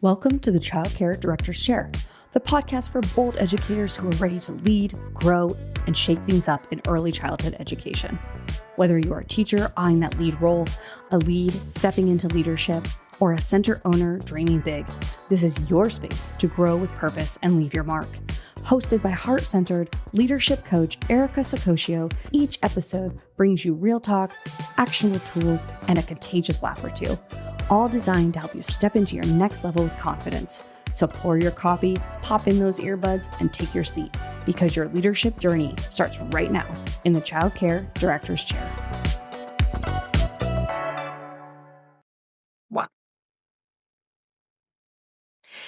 Welcome to the Child Care Director's Chair, the podcast for bold educators who are ready to lead, grow, and shake things up in early childhood education. Whether you're a teacher eyeing that lead role, a lead stepping into leadership, or a center owner dreaming big, this is your space to grow with purpose and leave your mark. Hosted by heart-centered leadership coach Erica Sacosio, each episode brings you real talk, actionable tools, and a contagious laugh or two, all designed to help you step into your next level with confidence. So pour your coffee, pop in those earbuds, and take your seat, because your leadership journey starts right now in the Child Care Director's Chair.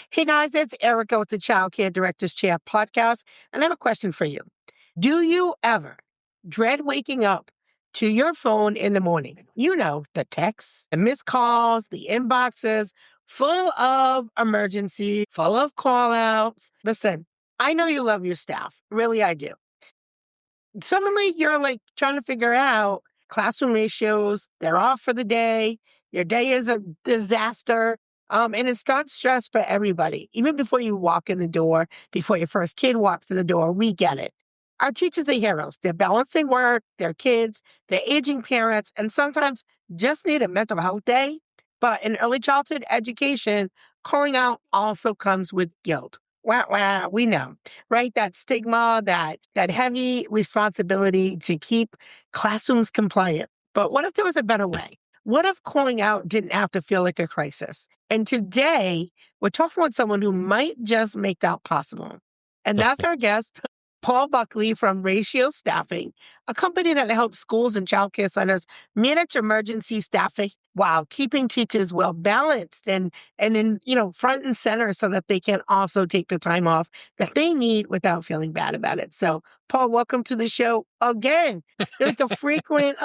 Hey guys, it's Erica with the Child Care Director's Chair podcast, and I have a question for you. Do you ever dread waking up to your phone in the morning? You know, the texts, the missed calls, the inboxes, full of emergency, full of call outs. Listen, I know you love your staff. Really, I do. Suddenly you're like trying to figure out classroom ratios. They're off for the day. Your day is a disaster. And it starts stress for everybody. Even before you walk in the door, before your first kid walks in the door, we get it. Our teachers are heroes. They're balancing work, their kids, their aging parents, and sometimes just need a mental health day. But in early childhood education, calling out also comes with guilt. Wow, we know, right? That stigma, that heavy responsibility to keep classrooms compliant. But what if there was a better way? What if calling out didn't have to feel like a crisis? And today, we're talking with someone who might just make that possible. And that's our guest, Paul Buckley from Ratio Staffing, a company that helps schools and childcare centers manage emergency staffing while keeping teachers well balanced and in, front and center so that they can also take the time off that they need without feeling bad about it. So, Paul, welcome to the show again. You're like a frequent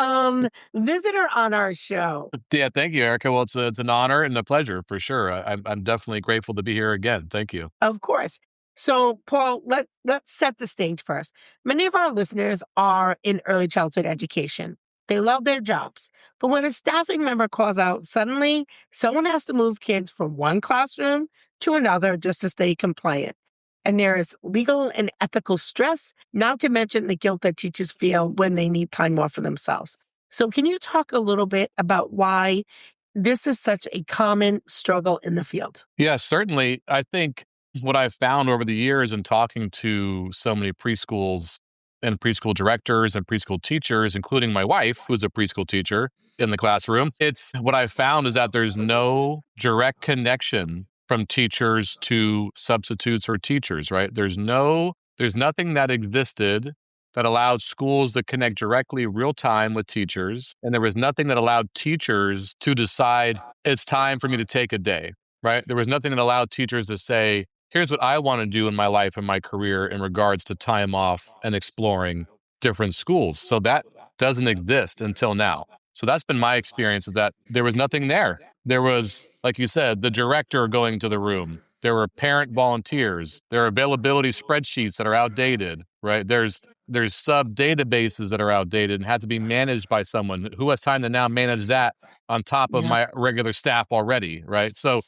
visitor on our show. Yeah, thank you, Erica. Well, it's an honor and a pleasure for sure. I'm definitely grateful to be here again. Thank you. Of course. So, Paul, let's set the stage first. Many of our listeners are in early childhood education. They love their jobs. But when a staffing member calls out, suddenly someone has to move kids from one classroom to another just to stay compliant. And there is legal and ethical stress, not to mention the guilt that teachers feel when they need time off for themselves. So can you talk a little bit about why this is such a common struggle in the field? Yeah, certainly. I think what I've found over the years in talking to so many preschools and preschool directors and preschool teachers, including my wife, who's a preschool teacher in the classroom, what I've found is that there's no direct connection from teachers to substitutes or teachers, right? There's nothing that existed that allowed schools to connect directly real time with teachers. And there was nothing that allowed teachers to decide it's time for me to take a day, right? There was nothing that allowed teachers to say, here's what I want to do in my life and my career in regards to time off and exploring different schools. So that doesn't exist until now. So that's been my experience, is that there was nothing there. There was, like you said, the director going to the room. There were parent volunteers. There are availability spreadsheets that are outdated, right? There's sub databases that are outdated and have to be managed by someone who has time to now manage that on top of my regular staff already, right? So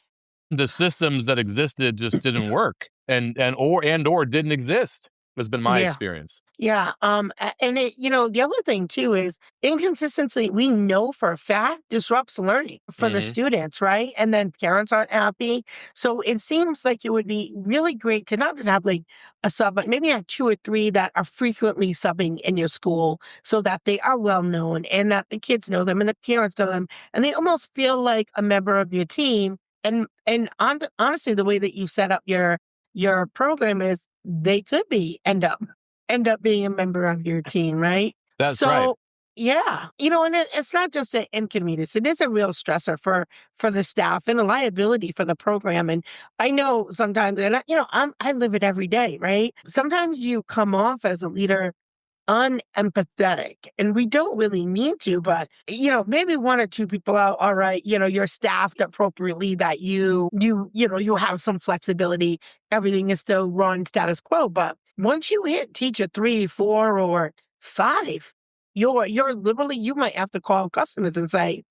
the systems that existed just didn't work and or didn't exist has been my experience. Yeah. And the other thing too is inconsistency, we know for a fact, disrupts learning for the students, right? And then parents aren't happy. So it seems like it would be really great to not just have like a sub, but maybe have 2 or 3 that are frequently subbing in your school so that they are well known and that the kids know them and the parents know them. And they almost feel like a member of your team. And honestly, the way that you set up your program is they could end up being a member of your team, right? That's right. Yeah. And it's not just an inconvenience. It is a real stressor for the staff and a liability for the program. And I know sometimes, and I live it every day, right? Sometimes you come off as a leader unempathetic, and we don't really mean to, but maybe 1 or 2 people are all right, you're staffed appropriately, that you have some flexibility, everything is still run status quo. But once you hit teacher 3, 4, or 5, you're literally, you might have to call customers and say,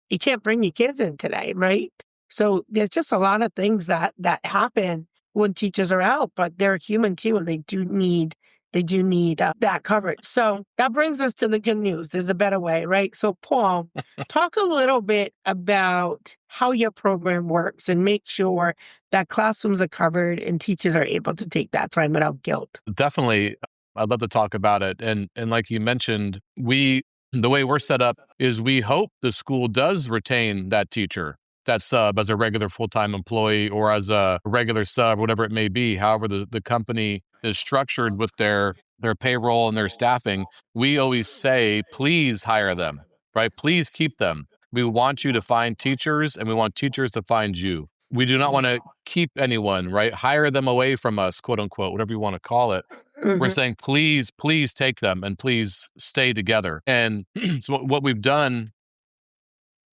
you can't bring your kids in today, right? So there's just a lot of things that happen when teachers are out, but they're human too, and they do need that coverage. So that brings us to the good news. There's a better way, right? So Paul, talk a little bit about how your program works and make sure that classrooms are covered and teachers are able to take that time without guilt. Definitely, I'd love to talk about it. And like you mentioned, the way we're set up is we hope the school does retain that teacher, that sub, as a regular full-time employee or as a regular sub, whatever it may be. However, the company is structured with their payroll and their staffing. We always say, please hire them, right? Please keep them. We want you to find teachers, and we want teachers to find you. We do not want to keep anyone, right? Hire them away from us, quote unquote, whatever you want to call it. We're saying, please take them and please stay together. And so what we've done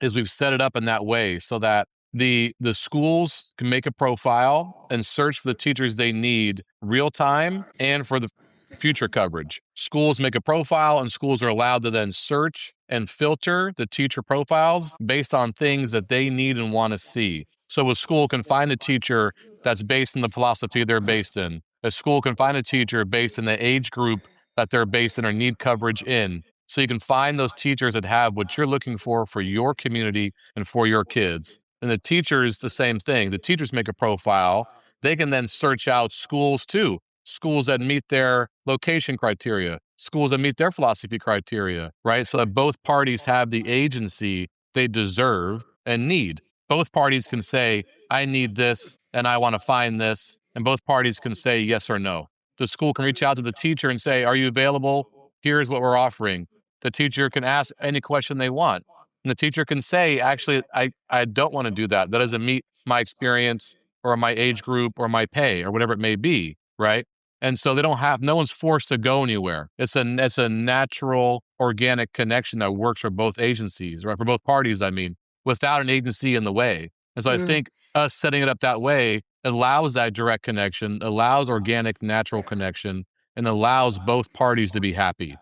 is we've set it up in that way so that the schools can make a profile and search for the teachers they need real time and for the future coverage. Schools make a profile, and schools are allowed to then search and filter the teacher profiles based on things that they need and want to see. So a school can find a teacher that's based in the philosophy they're based in. A school can find a teacher based in the age group that they're based in or need coverage in. So you can find those teachers that have what you're looking for your community and for your kids. And the teachers, the same thing. The teachers make a profile. They can then search out schools too. Schools that meet their location criteria, schools that meet their philosophy criteria, right? So that both parties have the agency they deserve and need. Both parties can say, I need this and I want to find this. And both parties can say yes or no. The school can reach out to the teacher and say, are you available? Here's what we're offering. The teacher can ask any question they want. And the teacher can say, actually, I don't want to do that. That doesn't meet my experience or my age group or my pay or whatever it may be, right? And so no one's forced to go anywhere. It's a natural, organic connection that works for both agencies, right? For both parties, I mean, without an agency in the way. And so I think us setting it up that way allows that direct connection, allows organic, natural connection, and allows both parties to be happy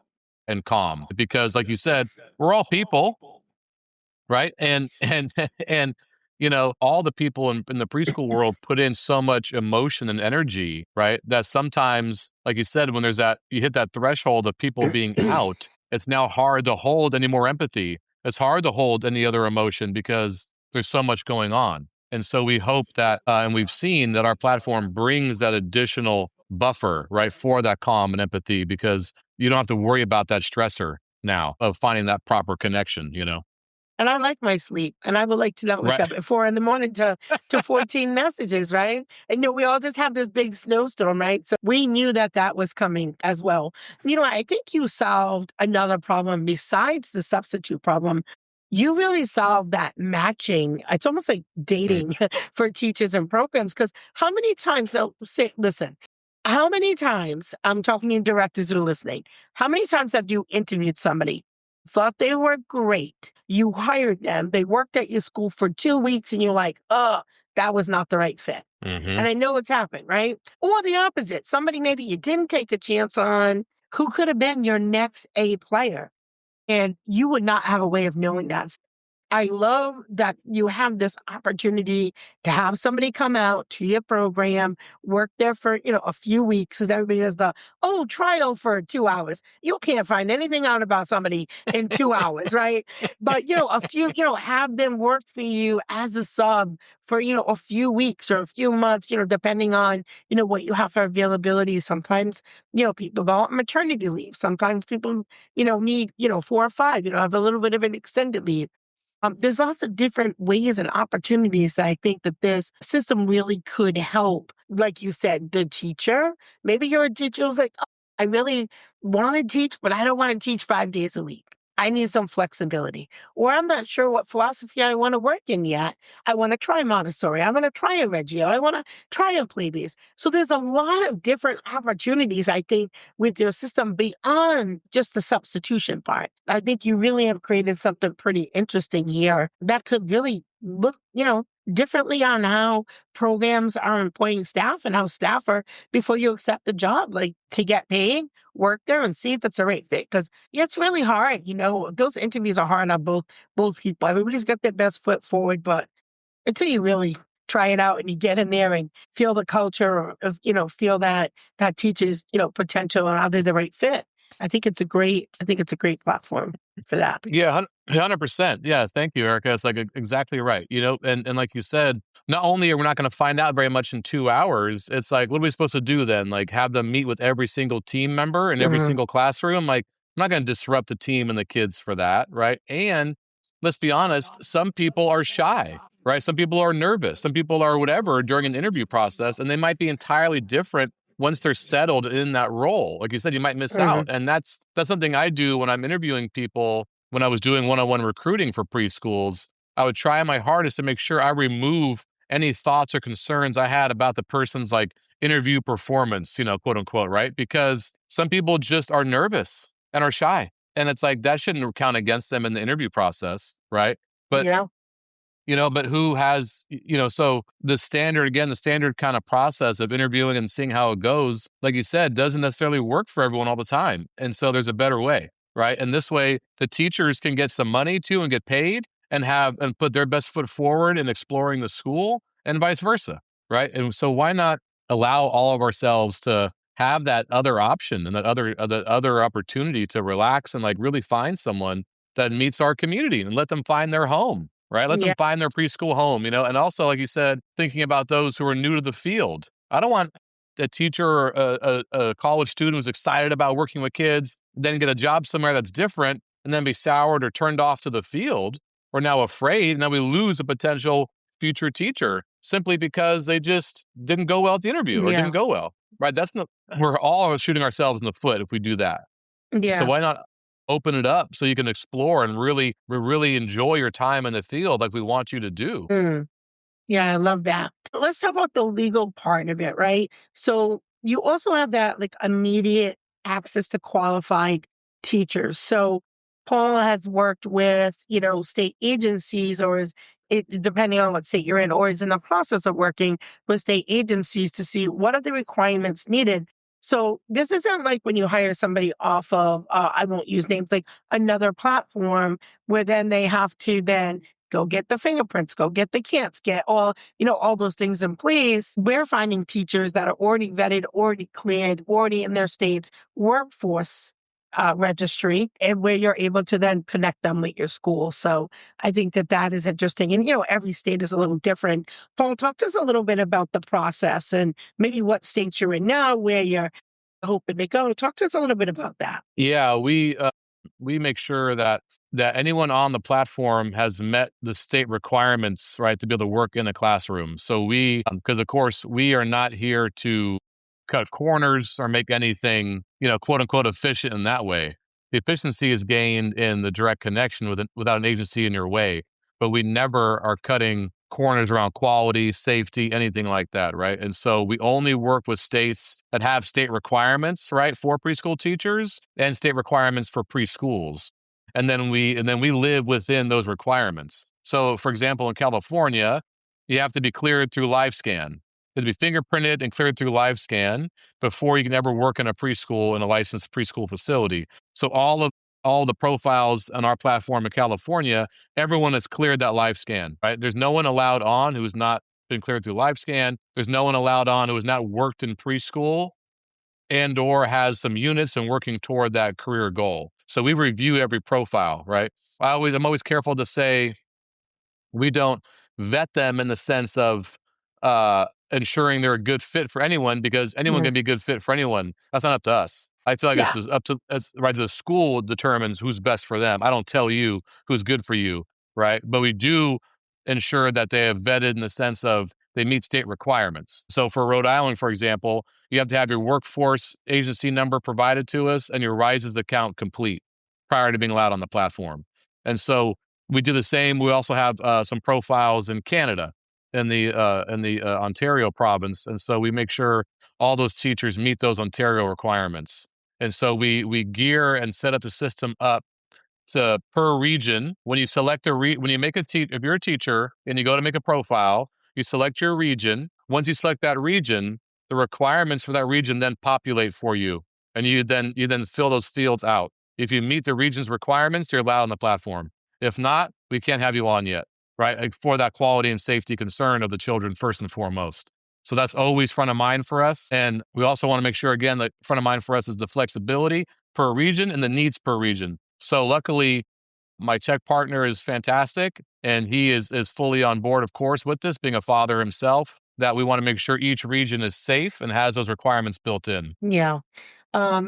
and calm. Because like you said, we're all people, right? And all the people in the preschool world put in so much emotion and energy, right? That sometimes, like you said, when you hit that threshold of people being out, it's now hard to hold any more empathy. It's hard to hold any other emotion because there's so much going on. And so we hope that, and we've seen that our platform brings that additional buffer, right, for that calm and empathy, because you don't have to worry about that stressor now of finding that proper connection, And I like my sleep, and I would like to not wake Right. up at 4 a.m. to 14 messages, right? And we all just have this big snowstorm, right? So we knew that was coming as well. I think you solved another problem besides the substitute problem. You really solved that matching. It's almost like dating for teachers and programs. Because how many times, listen, how many times, I'm talking to directors who are listening, how many times have you interviewed somebody, thought they were great, you hired them, they worked at your school for 2 weeks, and you're like, oh, that was not the right fit? And I know it's happened, right? Or the opposite. Somebody maybe you didn't take a chance on who could have been your next A player. And you would not have a way of knowing that. I love that you have this opportunity to have somebody come out to your program, work there for, a few weeks, as everybody does trial for 2 hours. You can't find anything out about somebody in 2 hours, right? But, a few, have them work for you as a sub for, a few weeks or a few months, depending on, what you have for availability. Sometimes, people go on maternity leave. Sometimes people, need, 4 or 5, have a little bit of an extended leave. There's lots of different ways and opportunities that I think that this system really could help. Like you said, the teacher, maybe you're a teacher who's like, oh, I really want to teach, but I don't want to teach 5 days a week. I need some flexibility. Or I'm not sure what philosophy I want to work in yet. I want to try Montessori. I want to try a Reggio. I want to try a Play-Based. So there's a lot of different opportunities, I think, with your system beyond just the substitution part. I think you really have created something pretty interesting here that could really look, differently on how programs are employing staff and how staff are, before you accept the job, like to get paid, work there and see if it's a right fit. Because it's really hard, those interviews are hard on both people. Everybody's got their best foot forward, but until you really try it out and you get in there and feel the culture or, feel that teacher's, potential and are they the right fit. I think it's a great platform for that. Yeah, 100%. Yeah, thank you, Erica. It's like exactly right. And like you said, not only are we not going to find out very much in 2 hours, it's like, what are we supposed to do then? Like, have them meet with every single team member in every Mhm. single classroom? Like, I'm not going to disrupt the team and the kids for that, right? And let's be honest, some people are shy, right? Some people are nervous. Some people are whatever during an interview process, and they might be entirely different once they're settled in that role. Like you said, you might miss out. Mhm. And that's something I do when I'm interviewing people. When I was doing one-on-one recruiting for preschools, I would try my hardest to make sure I remove any thoughts or concerns I had about the person's like interview performance, quote unquote, right? Because some people just are nervous and are shy. And it's like that shouldn't count against them in the interview process, right? But Yeah. but who has, so the standard kind of process of interviewing and seeing how it goes, like you said, doesn't necessarily work for everyone all the time. And so there's a better way, right? And this way, the teachers can get some money too and get paid and put their best foot forward in exploring the school and vice versa, right? And so why not allow all of ourselves to have that other option and that other opportunity to relax and like really find someone that meets our community and let them find their home, right? Let them Yeah. find their preschool home, and also, like you said, thinking about those who are new to the field. I don't want a teacher or a college student who's excited about working with kids, then get a job somewhere that's different, and then be soured or turned off to the field, or now afraid, and then we lose a potential future teacher simply because they just didn't go well at the interview or Yeah. didn't go well, right? We're all shooting ourselves in the foot if we do that. So Yeah. why not open it up so you can explore and really enjoy your time in the field like we want you to do? Mm. Yeah, I love that. Let's talk about the legal part of it, right? So you also have that like immediate access to qualified teachers. So Paul has worked with, state agencies or is it depending on what state you're in, or is in the process of working with state agencies to see what are the requirements needed. So this isn't like when you hire somebody off of, I won't use names, like another platform where then they have to then go get the fingerprints, go get the cants, get all those things in place. We're finding teachers that are already vetted, already cleared, already in their state's workforce registry, and where you're able to then connect them with your school. So I think that is interesting. And, every state is a little different. Paul, talk to us a little bit about the process and maybe what states you're in now, where you're hoping to go. Talk to us a little bit about that. Yeah, we make sure that anyone on the platform has met the state requirements, right, to be able to work in a classroom. So because of course we are not here to cut corners or make anything, quote unquote, efficient in that way. The efficiency is gained in the direct connection without an agency in your way, but we never are cutting corners around quality, safety, anything like that, right? And so we only work with states that have state requirements, right, for preschool teachers and state requirements for preschools. And then we live within those requirements. So, for example, in California, you have to be cleared through LiveScan. You have to be fingerprinted and cleared through LiveScan before you can ever work in a preschool in a licensed preschool facility. So all the profiles on our platform in California, everyone has cleared that LiveScan, right? There's no one allowed on who's not been cleared through LiveScan. There's no one allowed on who has not worked in preschool and or has some units and working toward that career goal. So we review every profile, right? I'm always careful to say we don't vet them in the sense of ensuring they're a good fit for anyone, because anyone Mhm. can be a good fit for anyone. That's not up to us. I feel like Yeah. it's right. The school determines who's best for them. I don't tell you who's good for you, right? But we do ensure that they have vetted in the sense of they meet state requirements. So for Rhode Island, for example, you have to have your workforce agency number provided to us and your RISES account complete prior to being allowed on the platform. And so we do the same. We also have some profiles in Canada, in the Ontario province, and so we make sure all those teachers meet those Ontario requirements. And so we gear and set up the system up to per region. When you select when you make if you're a teacher and you go to make a profile, you select your region. Once you select that region, the requirements for that region then populate for you, and you then fill those fields out. If you meet the region's requirements, you're allowed on the platform. If not, we can't have you on yet, right? Like for that quality and safety concern of the children first and foremost. So that's always front of mind for us. And we also want to make sure, again, that front of mind for us is the flexibility per region and the needs per region. So luckily, my tech partner is fantastic, and he is fully on board, of course, with this, being a father himself, that we want to make sure each region is safe and has those requirements built in. Yeah.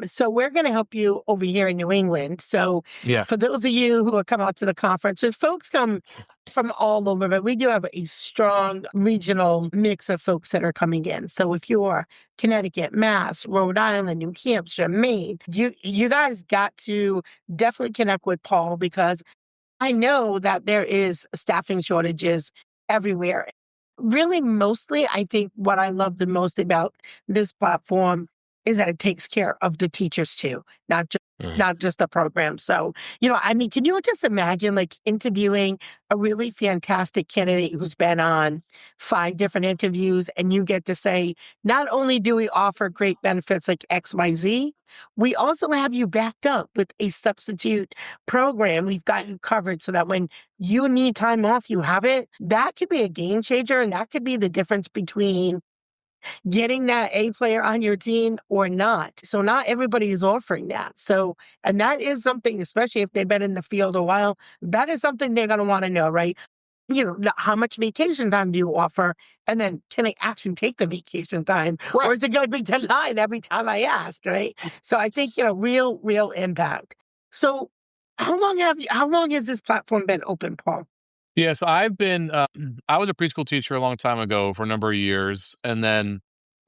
So we're going to help you over here in New England. So Yeah. for those of you who are come out to the conference, there's folks come from all over, but we do have a strong regional mix of folks that are coming in. So if you are Connecticut, Mass, Rhode Island, New Hampshire, Maine, you guys got to definitely connect with Paul, because I know that there is staffing shortages everywhere. Really, mostly, I think what I love the most about this platform is that it takes care of the teachers too, not just the program. So, I mean, can you just imagine like interviewing a really fantastic candidate who's been on 5 different interviews, and you get to say, not only do we offer great benefits like XYZ, we also have you backed up with a substitute program. We've got you covered so that when you need time off, you have it. That could be a game changer, and that could be the difference between getting that A player on your team or not. So not everybody is offering that. So, and that is something, especially if they've been in the field a while, that is something they're going to want to know, right? How much vacation time do you offer? And then can I actually take the vacation time? Right. Or is it going to be denied every time I ask, right? So I think, real impact. So how long has this platform been open, Paul? Yes, I've been, I was a preschool teacher a long time ago for a number of years. And then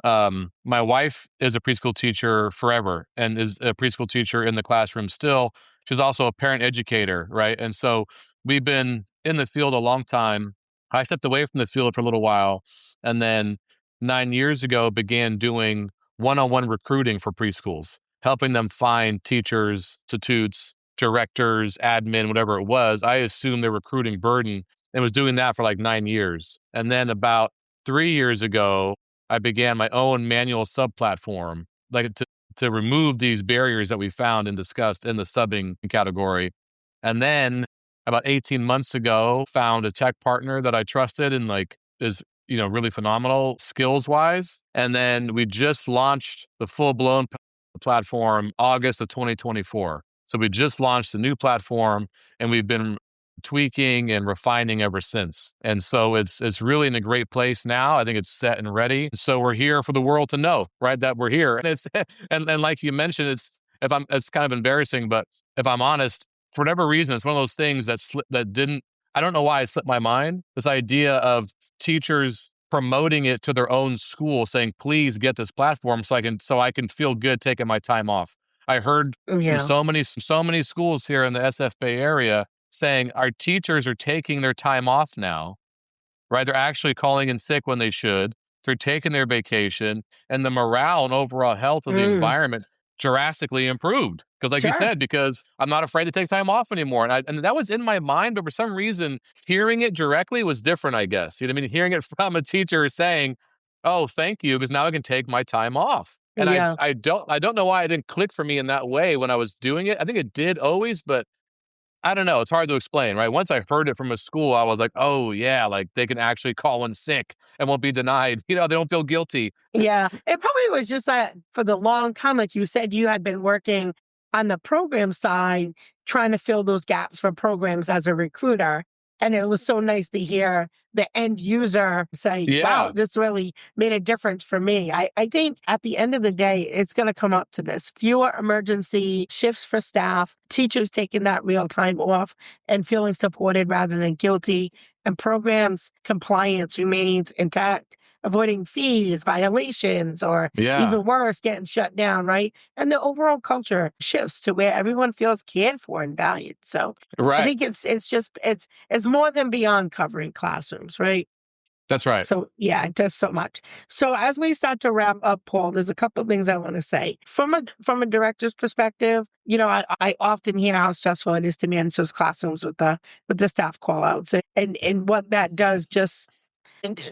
my wife is a preschool teacher forever and is a preschool teacher in the classroom still. She's also a parent educator, right? And so we've been in the field a long time. I stepped away from the field for a little while, and then 9 years ago began doing one-on-one recruiting for preschools, helping them find teachers, institutes, directors, admin, whatever it was. I assumed their recruiting burden, and was doing that for like 9 years. And then about 3 years ago, I began my own manual sub platform, like to remove these barriers that we found and discussed in the subbing category. And then about 18 months ago, found a tech partner that I trusted and like is really phenomenal skills wise. And then we just launched the full blown platform August of 2024. So we just launched the new platform, and we've been tweaking and refining ever since. And so it's really in a great place now. I think it's set and ready. So we're here for the world to know, right, that we're here. And it's and like you mentioned, it's kind of embarrassing, but if I'm honest, for whatever reason, it's one of those things I don't know why it slipped my mind. This idea of teachers promoting it to their own school, saying, please get this platform so I can feel good taking my time off. I heard from so many schools here in the SF Bay Area saying our teachers are taking their time off now, right? They're actually calling in sick when they should. They're taking their vacation, and the morale and overall health of the environment drastically improved. Because like you said, because I'm not afraid to take time off anymore. And that was in my mind, but for some reason, hearing it directly was different, I guess. You know what I mean? Hearing it from a teacher saying, oh, thank you, because now I can take my time off. And I don't know why it didn't click for me in that way when I was doing it. I think it did always, but I don't know. It's hard to explain, right? Once I heard it from a school, I was like, oh yeah, like they can actually call in sick and won't be denied. They don't feel guilty. Yeah. It probably was just that for the long time, like you said, you had been working on the program side, trying to fill those gaps for programs as a recruiter. And it was so nice to hear the end user say, wow, this really made a difference for me. I think at the end of the day, it's going to come up to this. Fewer emergency shifts for staff, teachers taking that real time off and feeling supported rather than guilty, and programs compliance remains intact, avoiding fees, violations, or even worse, getting shut down, right? And the overall culture shifts to where everyone feels cared for and valued. So I think it's more than beyond covering classrooms, right? That's right. So yeah, it does so much. So as we start to wrap up, Paul, there's a couple of things I want to say. From a director's perspective, I often hear how stressful it is to manage those classrooms with the staff call outs and what that does just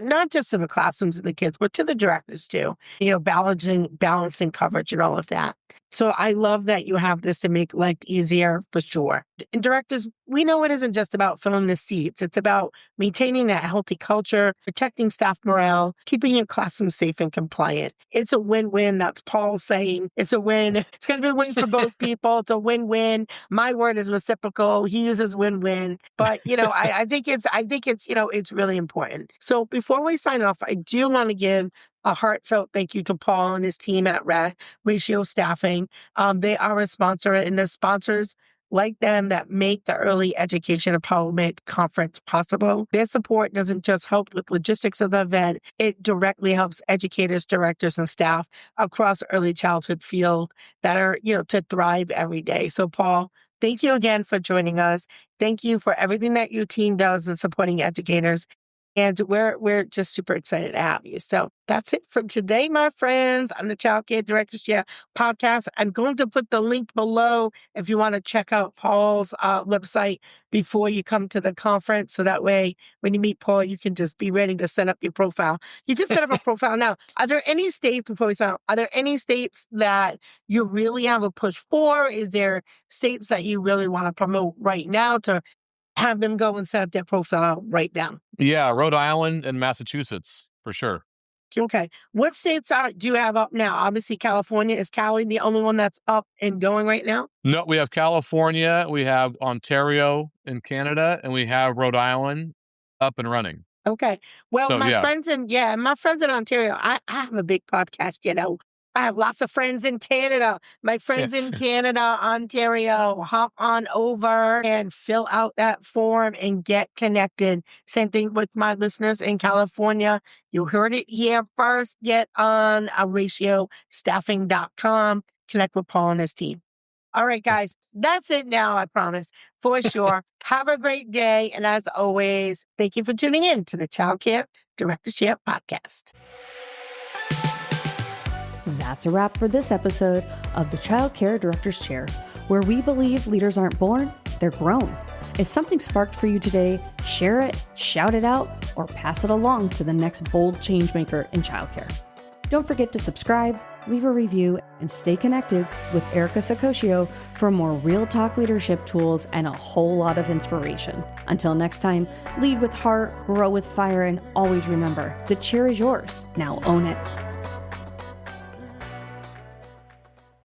not just to the classrooms and the kids, but to the directors too, balancing coverage and all of that. So I love that you have this to make life easier for sure. And directors, we know it isn't just about filling the seats. It's about maintaining that healthy culture, protecting staff morale, keeping your classroom safe and compliant. It's a win-win. That's Paul saying it's a win. It's going to be a win for both people. It's a win-win. My word is reciprocal. He uses win-win. But, I think it's, it's really important. So before we sign off, I do want to give a heartfelt thank you to Paul and his team at Ratio Staffing. They are a sponsor, and the sponsors like them that make the Early Education Empowerment Conference possible. Their support doesn't just help with logistics of the event, it directly helps educators, directors, and staff across early childhood field that are, to thrive every day. So Paul, thank you again for joining us. Thank you for everything that your team does in supporting educators. And we're just super excited to have you. So that's it for today, my friends, on the Child Care Directors Chair podcast. I'm going to put the link below if you want to check out Paul's website before you come to the conference. So that way, when you meet Paul, you can just be ready to set up your profile. You can set up a profile now. Are there any states, before we sign off, are there any states that you really have a push for? Is there states that you really want to promote right now to have them go and set up their profile right now? Yeah, Rhode Island and Massachusetts, for sure. Okay. What states do you have up now? Obviously, California. Is Cali the only one that's up and going right now? No, we have California, we have Ontario in Canada, and we have Rhode Island up and running. Okay. Well, So, my friends in Ontario, I have a big podcast, I have lots of friends in Canada. My friends in Canada, Ontario, hop on over and fill out that form and get connected. Same thing with my listeners in California. You heard it here first. Get on ratiostaffing.com. Connect with Paul and his team. All right, guys, that's it now, I promise, for sure. Have a great day. And as always, thank you for tuning in to the Child Care Directors Chair podcast. That's a wrap for this episode of the Child Care Director's Chair, where we believe leaders aren't born, they're grown. If something sparked for you today, share it, shout it out, or pass it along to the next bold changemaker in childcare. Don't forget to subscribe, leave a review, and stay connected with Erica Sacosio for more real talk leadership tools and a whole lot of inspiration. Until next time, lead with heart, grow with fire, and always remember, the chair is yours. Now own it.